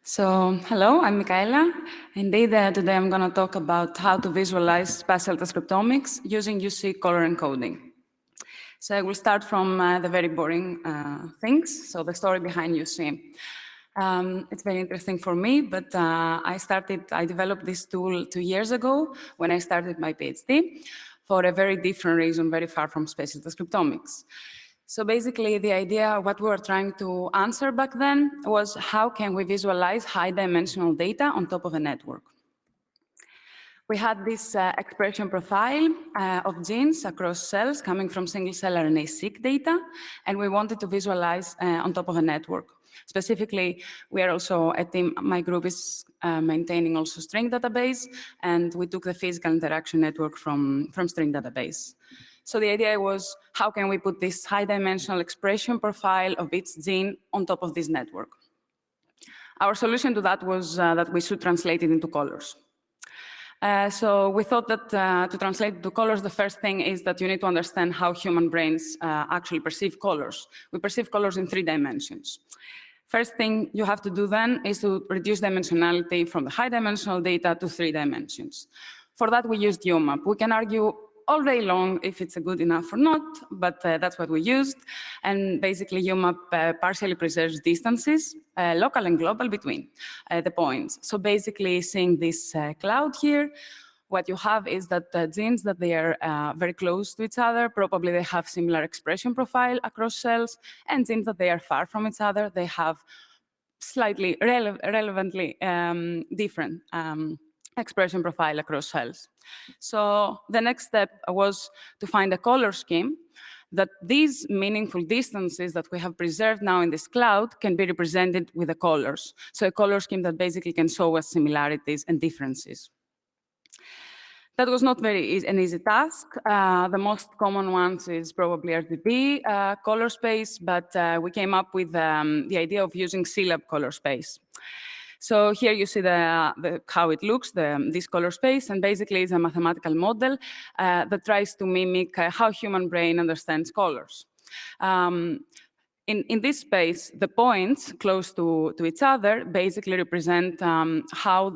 So, hello, I'm Mikaela. Indeed, today I'm going to talk about how to visualize spatial transcriptomics using U-CIE color encoding. So I will start from the very boring things, so the story behind U-CIE. It's very interesting for me, but I developed this tool 2 years ago when I started my PhD for a very different reason, very far from spatial transcriptomics. So basically, the idea, what we were trying to answer back then was how can we visualize high-dimensional data on top of a network? We had this expression profile of genes across cells coming from single-cell RNA-seq data, and we wanted to visualize on top of a network. Specifically, we are also a team, my group is maintaining also string database, and we took the physical interaction network from string database. So the idea was, how can we put this high-dimensional expression profile of each gene on top of this network? Our solution to that was that we should translate it into colors. So we thought that to translate to colors, the first thing is that you need to understand how human brains actually perceive colors. We perceive colors in 3 dimensions. First thing you have to do then is to reduce dimensionality from the high-dimensional data to 3 dimensions. For that, we used UMAP. We can argue all day long if it's good enough or not, but that's what we used. And basically, UMAP partially preserves distances, local and global, between the points. So basically, seeing this cloud here, what you have is that the genes that they are very close to each other, probably they have similar expression profile across cells, and genes that they are far from each other, they have slightly relevantly different expression profile across cells. So the next step was to find a color scheme that these meaningful distances that we have preserved now in this cloud can be represented with the colors. So a color scheme that basically can show us similarities and differences. That was not an easy task. The most common ones is probably RGB color space, but we came up with the idea of using CLAB color space. So here you see how it looks, this color space, and basically it's a mathematical model that tries to mimic how human brain understands colors. In this space, the points close to each other basically represent how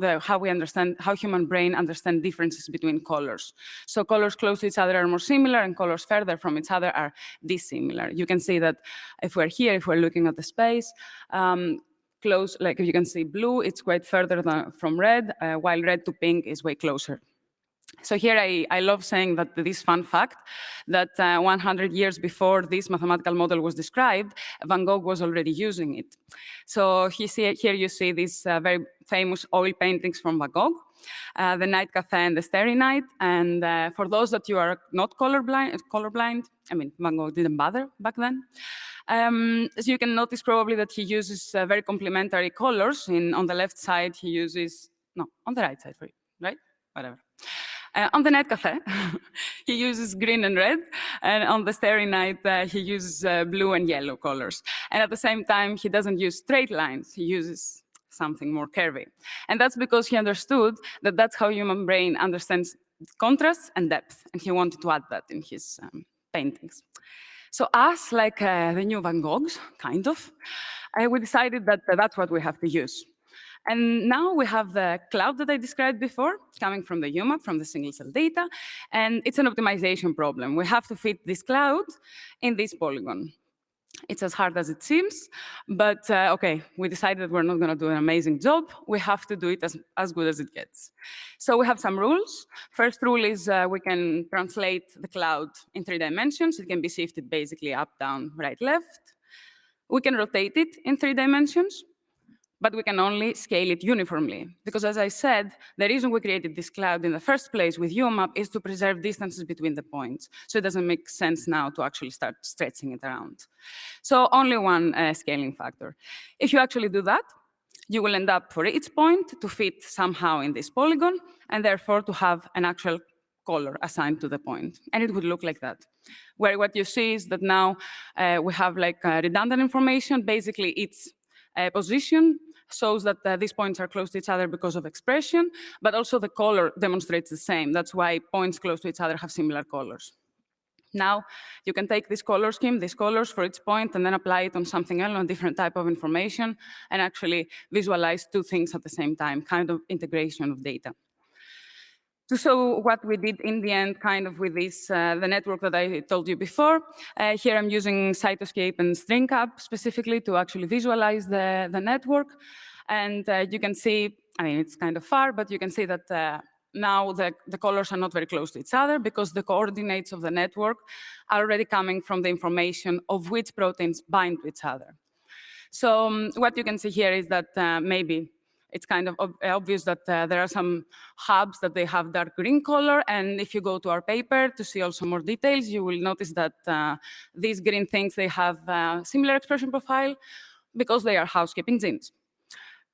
human brain understands differences between colors. So colors close to each other are more similar, and colors further from each other are dissimilar. You can see that if we're here, if we're looking at the space, close, like you can see blue, it's quite further from red, while red to pink is way closer. So here I love saying that this fun fact, that 100 years before this mathematical model was described, Van Gogh was already using it. So here you see these very famous oil paintings from Van Gogh, the Night Cafe and the Starry Night. And for those that you are not colorblind, I mean, Van Gogh didn't bother back then. As you can notice probably that he uses very complementary colors. On the left side, he uses, no, on the right side, right? Whatever. On the Night Cafe, he uses green and red, and on the Starry Night, he uses blue and yellow colors. And at the same time, he doesn't use straight lines, he uses something more curvy. And that's because he understood that that's how human brain understands contrast and depth, and he wanted to add that in his paintings. So us, like the new Van Goghs, kind of, we decided that that's what we have to use. And now we have the cloud that I described before, coming from the UMAP, from the single-cell data, and it's an optimization problem. We have to fit this cloud in this polygon. It's as hard as it seems, but okay, we decided we're not going to do an amazing job. We have to do it as good as it gets. So we have some rules. First rule is we can translate the cloud in 3 dimensions. It can be shifted basically up, down, right, left. We can rotate it in 3 dimensions, but we can only scale it uniformly. Because as I said, the reason we created this cloud in the first place with UMAP is to preserve distances between the points. So it doesn't make sense now to actually start stretching it around. So only one scaling factor. If you actually do that, you will end up for each point to fit somehow in this polygon, and therefore to have an actual color assigned to the point. And it would look like that. Where what you see is that now we have like redundant information. Basically, its position shows that these points are close to each other because of expression, but also the color demonstrates the same. That's why points close to each other have similar colors. Now, you can take this color scheme, these colors for each point, and then apply it on something else, on a different type of information, and actually visualize two things at the same time, kind of integration of data. To show what we did in the end, kind of with this, the network that I told you before, here I'm using Cytoscape and StringCap specifically to actually visualize the network. And you can see, I mean, it's kind of far, but you can see that now the colors are not very close to each other because the coordinates of the network are already coming from the information of which proteins bind to each other. So what you can see here is that maybe it's kind of obvious that there are some hubs that they have dark green color. And if you go to our paper to see also more details, you will notice that these green things, they have similar expression profile because they are housekeeping genes.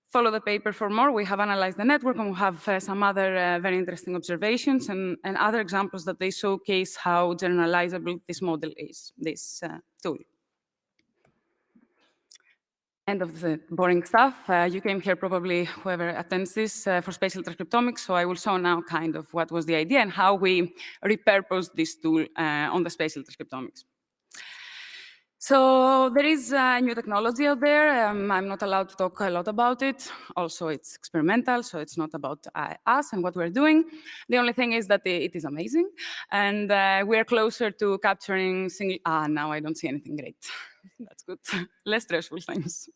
Follow the paper for more. We have analyzed the network, and we have some other very interesting observations and other examples that they showcase how generalizable this model is, this tool. End of the boring stuff. You came here probably, whoever attends this, for spatial transcriptomics, so I will show now kind of what was the idea and how we repurposed this tool on the spatial transcriptomics. So there is a new technology out there. I'm not allowed to talk a lot about it. Also, it's experimental, so it's not about us and what we're doing. The only thing is that it is amazing, and we're closer to capturing single. Now I don't see anything great. That's good. Less stressful things.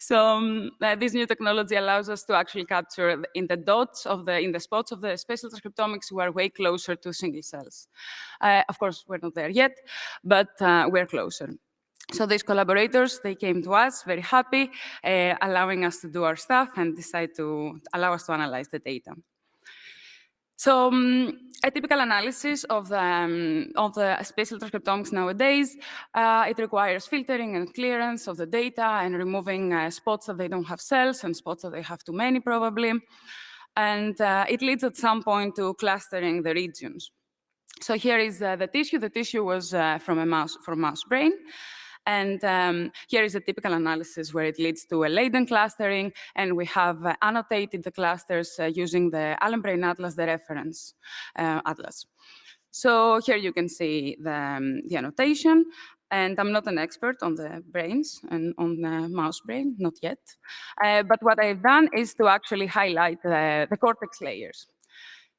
So this new technology allows us to actually capture in the dots in the spots of the spatial transcriptomics. We are way closer to single cells. Of course, we're not there yet, but we're closer. So these collaborators, they came to us very happy, allowing us to do our stuff and decide to allow us to analyze the data. So a typical analysis of the spatial transcriptomics nowadays, it requires filtering and clearance of the data and removing spots that they don't have cells and spots that they have too many probably. And it leads at some point to clustering the regions. So here is the tissue. The tissue was from mouse brain. And here is a typical analysis where it leads to a latent clustering, and we have annotated the clusters using the Allen Brain Atlas, the reference atlas. So here you can see the annotation, and I'm not an expert on the brains and on the mouse brain, not yet. But what I've done is to actually highlight the cortex layers.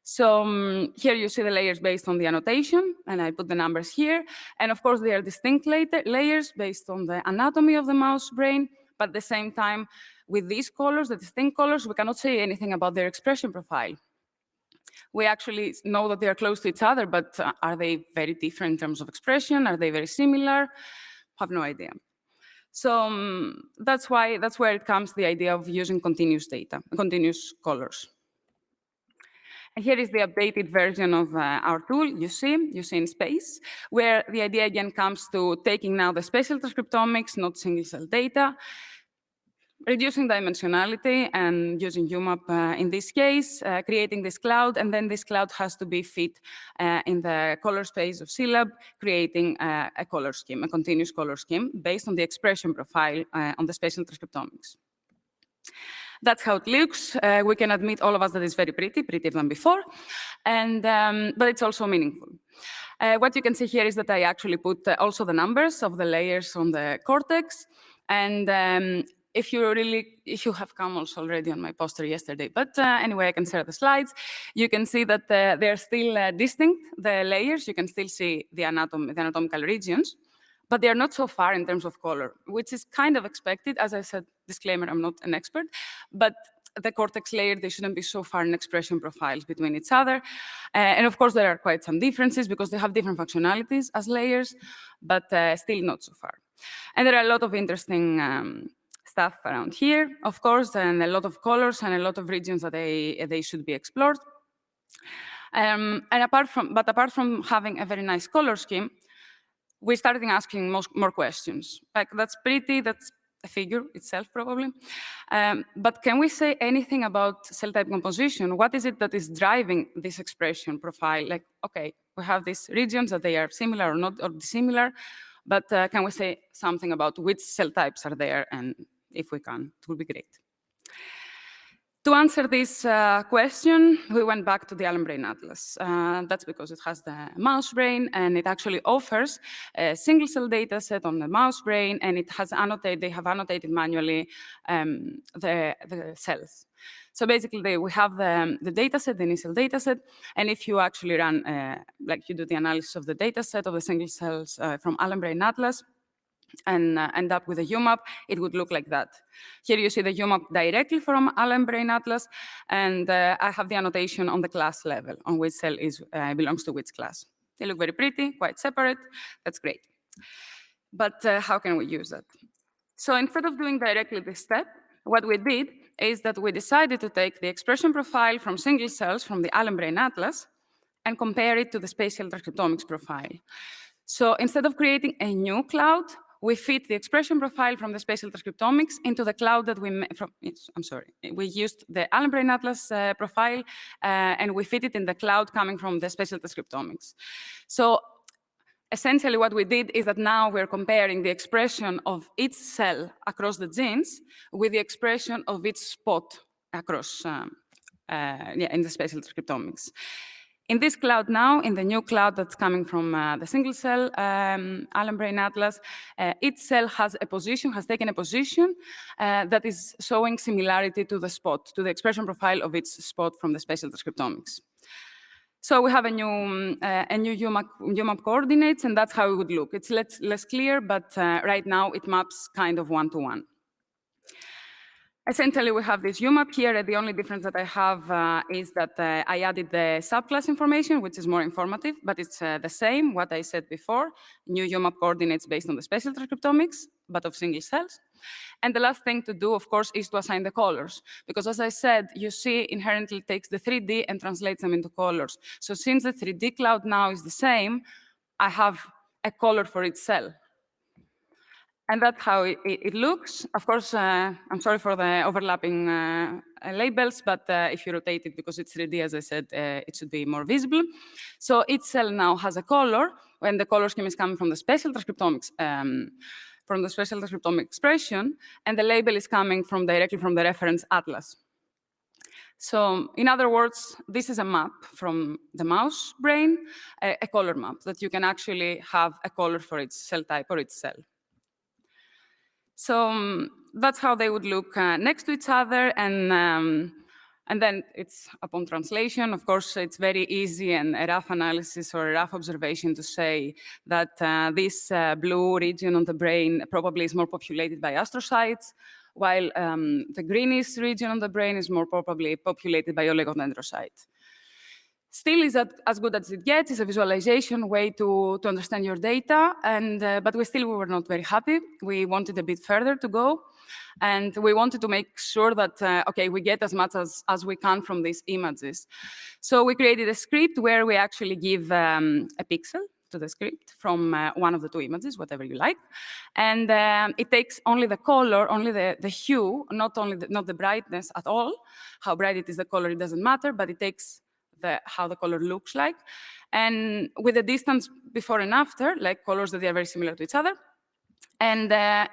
So here you see the layers based on the annotation, and I put the numbers here. And of course, they are distinct layers based on the anatomy of the mouse brain, but at the same time, with these colors, the distinct colors, we cannot say anything about their expression profile. We actually know that they are close to each other, but are they very different in terms of expression? Are they very similar? Have no idea. So that's where it comes the idea of using continuous data, continuous colors. And here is the updated version of our tool, U-CIE in space, where the idea again comes to taking now the spatial transcriptomics, not single-cell data, reducing dimensionality and using UMAP in this case, creating this cloud, and then this cloud has to be fit in the color space of CLab, creating a color scheme, a continuous color scheme based on the expression profile on the spatial transcriptomics. That's how it looks. We can admit, all of us, that it's very pretty, prettier than before, and but it's also meaningful. What you can see here is that I actually put also the numbers of the layers on the cortex, and if you have come also already on my poster yesterday, but anyway, I can share the slides. You can see that they're still distinct, the layers. You can still see the anatomical regions, but they are not so far in terms of color, which is kind of expected. As I said, disclaimer, I'm not an expert, but the cortex layer, they shouldn't be so far in expression profiles between each other. And of course, there are quite some differences because they have different functionalities as layers, but still not so far. And there are a lot of interesting stuff around here, of course, and a lot of colors and a lot of regions that they should be explored. And apart from having a very nice color scheme, we started asking more questions. Like, that's pretty, that's a figure itself, probably. But can we say anything about cell type composition? What is it that is driving this expression profile? Like, okay, we have these regions that they are similar or not, or dissimilar, but can we say something about which cell types are there? And if we can, it would be great. To answer this question, we went back to the Allen Brain Atlas. That's because it has the mouse brain, and it actually offers a single-cell data set on the mouse brain, and it has they have annotated manually the cells. So basically, we have the data set, the initial data set, and if you actually run, like you do the analysis of the data set of the single cells from Allen Brain Atlas, and end up with a UMAP, it would look like that. Here you see the UMAP directly from Allen Brain Atlas, and I have the annotation on the class level, on which cell belongs to which class. They look very pretty, quite separate. That's great. But how can we use that? So instead of doing directly this step, what we did is that we decided to take the expression profile from single cells from the Allen Brain Atlas and compare it to the spatial transcriptomics profile. So instead of creating a new cloud, we fit the expression profile from the spatial transcriptomics into the cloud that we used the Allen Brain Atlas profile, and we fit it in the cloud coming from the spatial transcriptomics. So essentially what we did is that now we're comparing the expression of each cell across the genes with the expression of each spot across in the spatial transcriptomics. In this cloud now, in the new cloud that's coming from the single cell Allen Brain Atlas, each cell has taken a position that is showing similarity to the spot, to the expression profile of each spot from the spatial transcriptomics. So we have a new UMAP coordinates, and that's how it would look. It's less clear, but right now it maps kind of one-to-one. Essentially, we have this UMAP here. The only difference that I have is that I added the subclass information, which is more informative, but it's the same, what I said before, new UMAP coordinates based on the spatial transcriptomics, but of single cells. And the last thing to do, of course, is to assign the colors, because as I said, U-CIE inherently takes the 3D and translates them into colors. So since the 3D cloud now is the same, I have a color for each cell. And that's how it looks. Of course, I'm sorry for the overlapping labels, but if you rotate it, because it's 3D, as I said, it should be more visible. So each cell now has a color, and the color scheme is coming from the spatial transcriptomics, from the spatial transcriptomic expression, and the label is coming directly from the reference atlas. So in other words, this is a map from the mouse brain, a color map, that you can actually have a color for its cell type or its cell. So that's how they would look next to each other, and then it's upon translation. Of course, it's very easy and a rough analysis or a rough observation to say that this blue region on the brain probably is more populated by astrocytes, while the greenish region on the brain is more probably populated by oligodendrocytes. Still is as good as it gets. It's a visualization way to understand your data, but we were not very happy. We wanted a bit further to go, and we wanted to make sure that, okay, we get as much as we can from these images. So we created a script where we actually give a pixel to the script from one of the two images, whatever you like. And it takes only the color, only the hue, not the brightness at all. How bright it is, the color, it doesn't matter, but it takes how the color looks like. And with the distance before and after, like colors that they are very similar to each other. And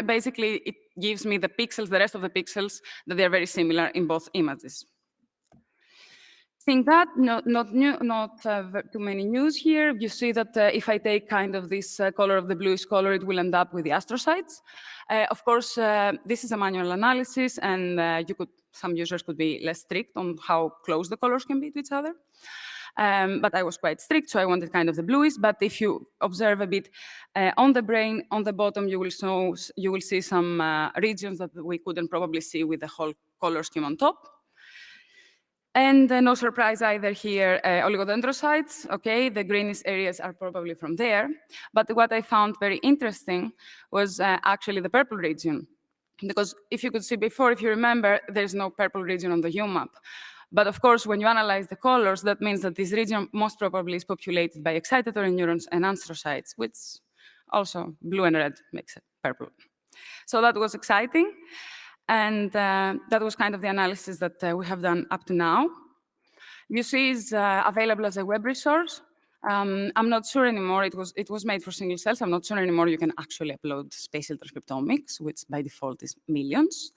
basically, it gives me the pixels, the rest of the pixels, that they are very similar in both images. Seeing that, not too many news here. You see that if I take kind of this color of the bluish color, it will end up with the astrocytes. Of course, this is a manual analysis, and some users could be less strict on how close the colors can be to each other. But I was quite strict, so I wanted kind of the bluish. But if you observe a bit on the brain, on the bottom, you will see some regions that we couldn't probably see with the whole color scheme on top. And no surprise either here, oligodendrocytes, okay, the greenish areas are probably from there. But what I found very interesting was actually the purple region. Because if you could see before, if you remember, there's no purple region on the UMAP. But of course, when you analyze the colors, that means that this region most probably is populated by excitatory neurons and astrocytes, which also blue and red makes it purple. So that was exciting. And that was kind of the analysis that we have done up to now. U-CIE is available as a web resource. I'm not sure anymore. It was made for single cells. I'm not sure anymore you can actually upload spatial transcriptomics, which by default is millions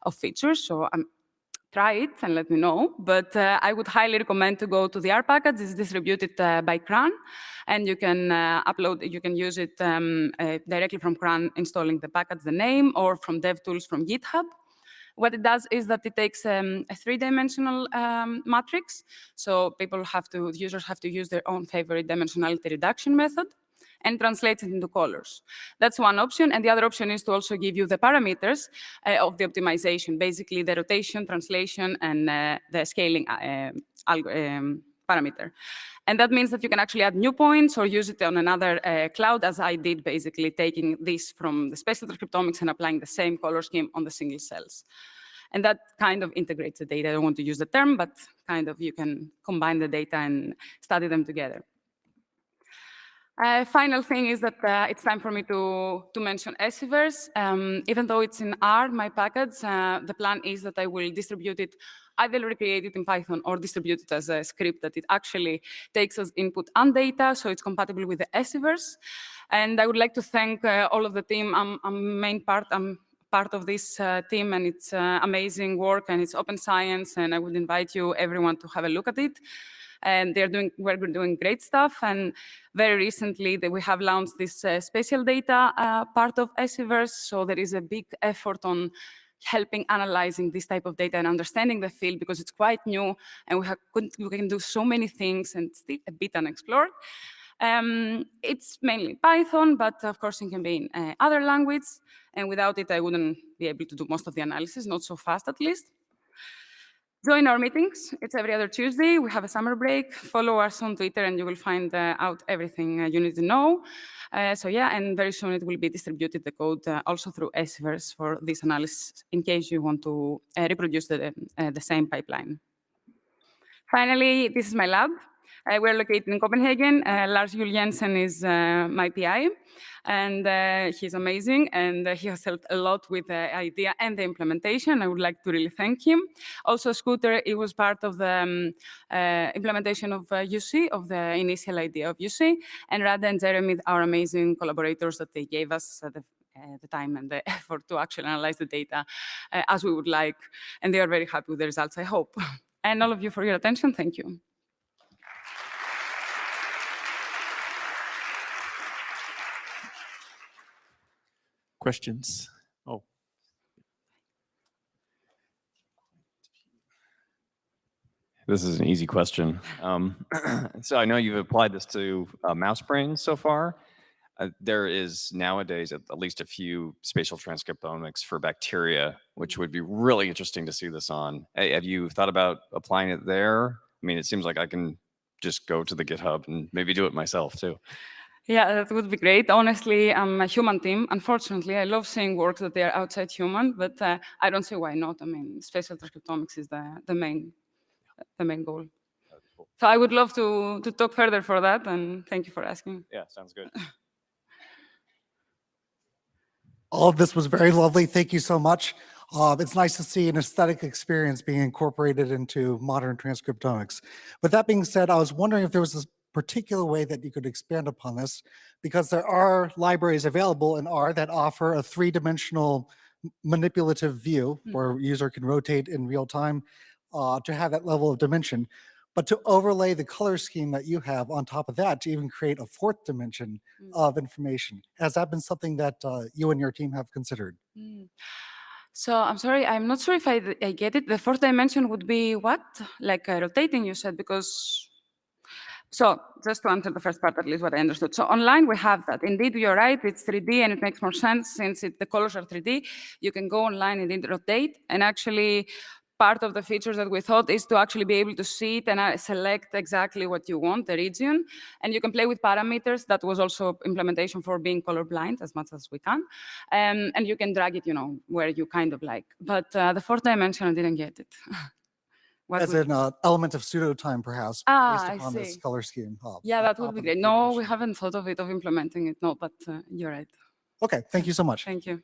of features. So try it and let me know. But I would highly recommend to go to the R package. It's distributed by CRAN, and you can upload. You can use it directly from CRAN, installing the package, the name, or from DevTools from GitHub. What it does is that it takes a three-dimensional matrix. So users have to use their own favorite dimensionality reduction method and translates it into colors. That's one option. And the other option is to also give you the parameters of the optimization, basically the rotation, translation, and the scaling parameter. And that means that you can actually add new points or use it on another cloud, as I did, basically taking this from the Spatial Transcriptomics and applying the same color scheme on the single cells. And that kind of integrates the data. I don't want to use the term, but kind of you can combine the data and study them together. Final thing is that it's time for me to mention Esiverse. Even though it's in R, my package, the plan is that I will distribute it, either recreate it in Python or distribute it as a script that it actually takes as input and data, so it's compatible with the Esiverse. And I would like to thank all of the team. I'm part of this team, and it's amazing work, and it's open science, and I would invite you, everyone, to have a look at it. And we're doing great stuff. And very recently, we have launched this spatial data part of Esiverse. So there is a big effort on helping analyzing this type of data and understanding the field, because it's quite new, and we can do so many things, and still a bit unexplored. It's mainly Python, but of course it can be in other languages. And without it, I wouldn't be able to do most of the analysis, not so fast at least. Join our meetings. It's every other Tuesday. We have a summer break. Follow us on Twitter, and you will find out everything you need to know. So yeah, and very soon it will be distributed, the code, also through Esiverse for this analysis, in case you want to reproduce the same pipeline. Finally, this is my lab. We're located in Copenhagen. Lars Juhl Jensen is my PI, and he's amazing, and he has helped a lot with the idea and the implementation. I would like to really thank him. Also, Scooter, he was part of the implementation of U-CIE, of the initial idea of U-CIE, and Rada and Jeremy are amazing collaborators that they gave us the time and the effort to actually analyze the data as we would like, and they are very happy with the results, I hope. And all of you for your attention, thank you. Questions? Oh. This is an easy question. So I know you've applied this to mouse brains so far. There is nowadays at least a few spatial transcriptomics for bacteria, which would be really interesting to see this on. Hey, have you thought about applying it there? I mean, it seems like I can just go to the GitHub and maybe do it myself too. Yeah, that would be great. Honestly, I'm a human team. Unfortunately, I love seeing work that they are outside human, but I don't see why not. I mean, spatial transcriptomics is the main goal. Cool. So I would love to talk further for that, and thank you for asking. Yeah, sounds good. All of this was very lovely. Thank you so much. It's nice to see an aesthetic experience being incorporated into modern transcriptomics. With that being said, I was wondering if there was a particular way that you could expand upon this, because there are libraries available in R that offer a three-dimensional manipulative view where a user can rotate in real time to have that level of dimension. But to overlay the color scheme that you have on top of that to even create a fourth dimension of information, has that been something that you and your team have considered? So I'm sorry, I'm not sure if I get it. The fourth dimension would be what? Like rotating, you said, because... So just to answer the first part, at least what I understood. So online, we have that. Indeed, you're right, it's 3D, and it makes more sense since the colors are 3D. You can go online and rotate, and actually, part of the features that we thought is to actually be able to see it and select exactly what you want, the region. And you can play with parameters. That was also implementation for being colorblind as much as we can. And you can drag it, where you kind of like. But the fourth dimension, I didn't get it. As an element of pseudo-time, perhaps, based upon this color scheme. Yeah, that would be great. No, we haven't thought of implementing it, no, but you're right. Okay, thank you so much. Thank you.